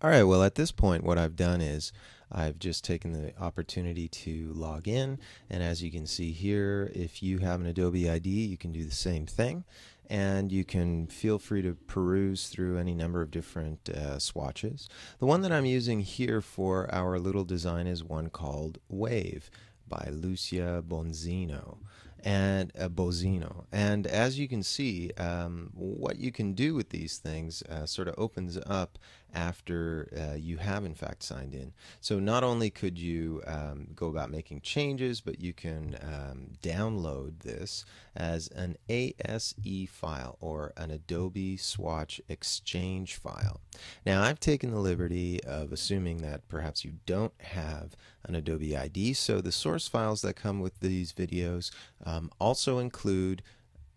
All right, well, at this point, what I've done is I've just taken the opportunity to log in. And as you can see here, if you have an Adobe ID, you can do the same thing. And you can feel free to peruse through any number of different swatches. The one that I'm using here for our little design is one called Wave by Lucia Bonzino and Bozino. And as you can see, what you can do with these things sort of opens up after you have in fact signed in. So not only could you go about making changes, but you can download this as an ASE file or an Adobe Swatch Exchange file. Now I've taken the liberty of assuming that perhaps you don't have an Adobe ID, so the source files that come with these videos also include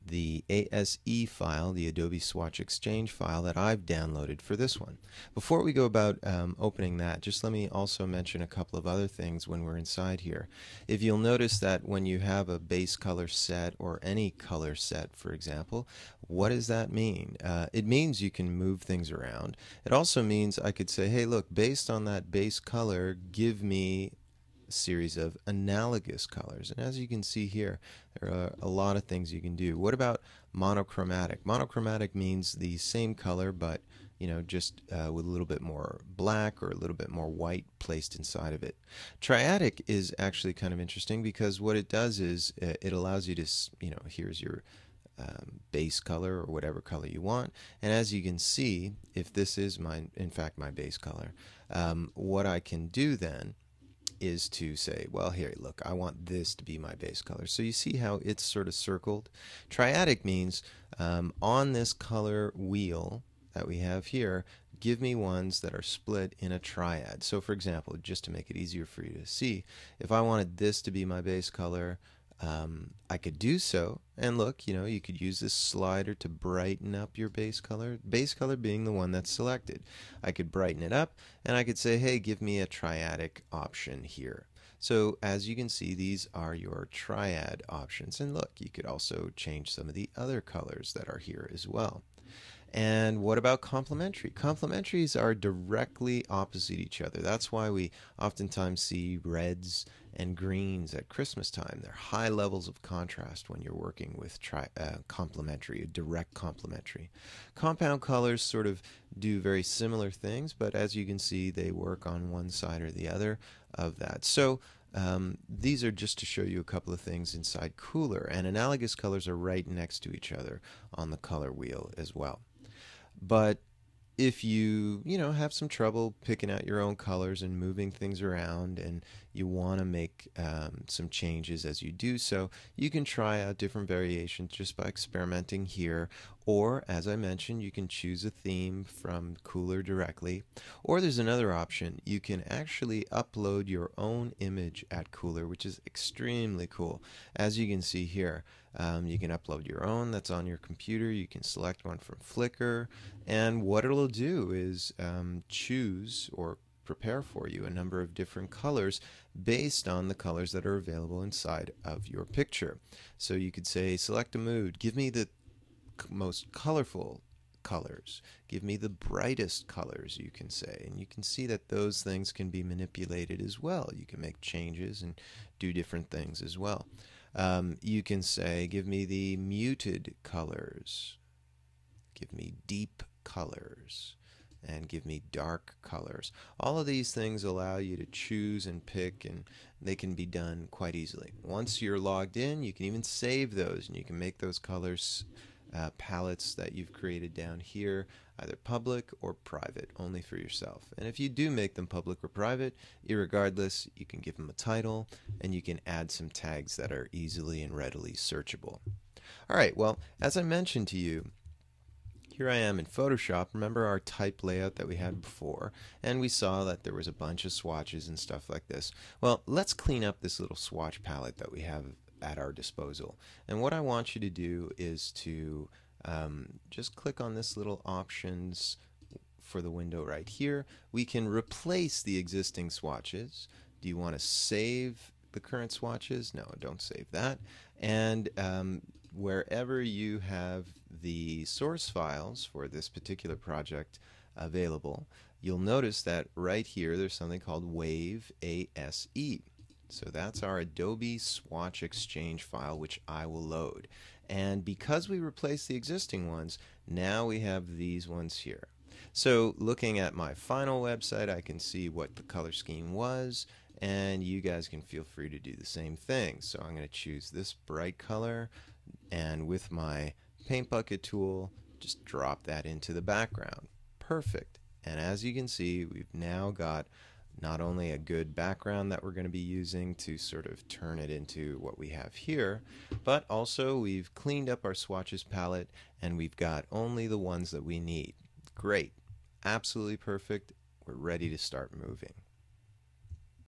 the ASE file, the Adobe Swatch Exchange file that I've downloaded for this one. Before we go about opening that, just let me also mention a couple of other things when we're inside here. If you'll notice that when you have a base color set or any color set, for example, what does that mean? It means you can move things around. It also means I could say, hey, look, based on that base color, give me series of analogous colors. And as you can see here, there are a lot of things you can do. What about monochromatic? Monochromatic means the same color, but just with a little bit more black or a little bit more white placed inside of it. Triadic is actually kind of interesting because what it does is it allows you to, here's your base color or whatever color you want. And as you can see, if this is in fact my base color, what I can do then is to say, well, here, look, I want this to be my base color. So you see how it's sort of circled. Triadic means on this color wheel that we have here, give me ones that are split in a triad. So for example, just to make it easier for you to see, if I wanted this to be my base color, I could do so, and look, you could use this slider to brighten up your base color being the one that's selected. I could brighten it up, and I could say, hey, give me a triadic option here. So as you can see, these are your triad options, and look, you could also change some of the other colors that are here as well. And what about complementary? Complementaries are directly opposite each other. That's why we oftentimes see reds and greens at Christmas time. They're high levels of contrast when you're working with complementary, a direct complementary. Compound colors sort of do very similar things, but as you can see, they work on one side or the other of that. So these are just to show you a couple of things inside Cooler, and analogous colors are right next to each other on the color wheel as well. But if you have some trouble picking out your own colors and moving things around, and you want to make some changes as you do so, you can try out different variations just by experimenting here. Or, as I mentioned, you can choose a theme from Cooler directly. Or there's another option. You can actually upload your own image at Cooler, which is extremely cool. As you can see here, you can upload your own that's on your computer. You can select one from Flickr, and what it'll do is choose or prepare for you a number of different colors based on the colors that are available inside of your picture. So you could say, select a mood, give me the most colorful colors, give me the brightest colors, you can say, and you can see that those things can be manipulated as well. You can make changes and do different things as well. You can say, give me the muted colors, give me deep colors, and give me dark colors. All of these things allow you to choose and pick, and they can be done quite easily. Once you're logged in, you can even save those, and you can make those colors palettes that you've created down here either public or private, only for yourself. And if you do make them public or private, irregardless, you can give them a title, and you can add some tags that are easily and readily searchable. All right, well, as I mentioned to you, here I am in Photoshop. Remember our type layout that we had before, and we saw that there was a bunch of swatches and stuff like this. Well, let's clean up this little swatch palette that we have at our disposal. And what I want you to do is to just click on this little options for the window right here. We can replace the existing swatches. Do you want to save the current swatches. No, don't save that. And wherever you have the source files for this particular project available, you'll notice that right here there's something called Wave ASE. So that's our Adobe Swatch Exchange file, which I will load. And because we replaced the existing ones, now we have these ones here. So looking at my final website, I can see what the color scheme was, and you guys can feel free to do the same thing. So I'm going to choose this bright color, and with my paint bucket tool, just drop that into the background. Perfect. And as you can see, we've now got not only a good background that we're going to be using to sort of turn it into what we have here, but also we've cleaned up our swatches palette and we've got only the ones that we need. Great. Absolutely perfect. We're ready to start moving.